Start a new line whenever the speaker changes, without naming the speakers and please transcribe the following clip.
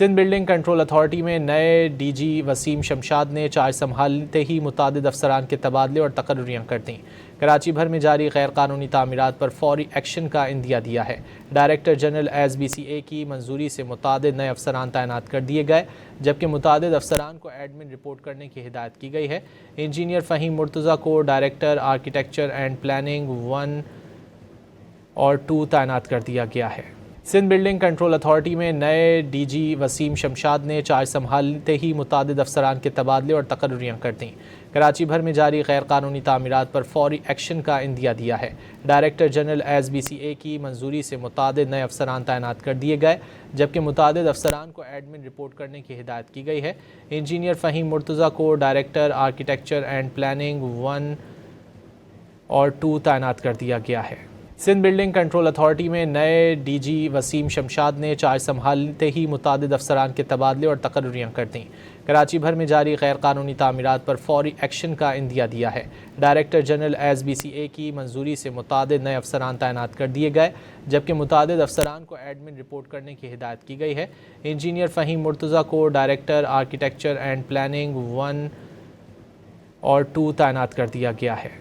Sindh building control authority میں نئے D G Wasim Shamshad نے چارج سنبھالتے ہی متعدد افسران کے تبادلے اور تقرریاں کر دیں۔ کراچی بھر میں جاری غیر قانونی تعمیرات پر فوری ایکشن کا عندیہ دیا ہے۔ Director general S B C A کی منظوری سے متعدد نئے افسران تعینات کر دیے گئے، جبکہ متعدد افسران کو ایڈمن رپورٹ کرنے کی ہدایت کی گئی ہے۔ انجینئر فہیم مرتضیٰ کو ڈائریکٹر آرکیٹیکچر اینڈ پلاننگ 1 اور 2 تعینات کر دیا گیا ہے۔ سندھ بلڈنگ کنٹرول اتھارٹی میں نئے ڈی جی وسیم شمشاد نے چارج سنبھالتے ہی متعدد افسران کے تبادلے اور تقرریاں کر دیں۔ کراچی بھر میں جاری غیر قانونی تعمیرات پر فوری ایکشن کا عندیہ دیا ہے۔ Director general S B C A کی منظوری سے متعدد نئے افسران تعینات کر دیے گئے، جبکہ متعدد افسران کو ایڈمن رپورٹ کرنے کی ہدایت کی گئی ہے۔ انجینئر فہیم مرتضیٰ کو ڈائریکٹر آرکیٹیکچر اینڈ پلاننگ 1 اور 2 تعینات کر دیا گیا ہے۔ سندھ بلڈنگ کنٹرول اتھارٹی میں نئے ڈی جی وسیم شمشاد نے چارج سنبھالتے ہی متعدد افسران کے تبادلے اور تقرریاں کر دیں۔ کراچی بھر میں جاری غیر قانونی تعمیرات پر فوری ایکشن کا عندیہ دیا ہے۔ Director general S B C A کی منظوری سے متعدد نئے افسران تعینات کر دیے گئے، جبکہ متعدد افسران کو ایڈمن رپورٹ کرنے کی ہدایت کی گئی ہے۔ انجینئر فہیم مرتضیٰ کو ڈائریکٹر آرکیٹیکچر اینڈ پلاننگ 1 اور 2 تعینات کر دیا گیا ہے۔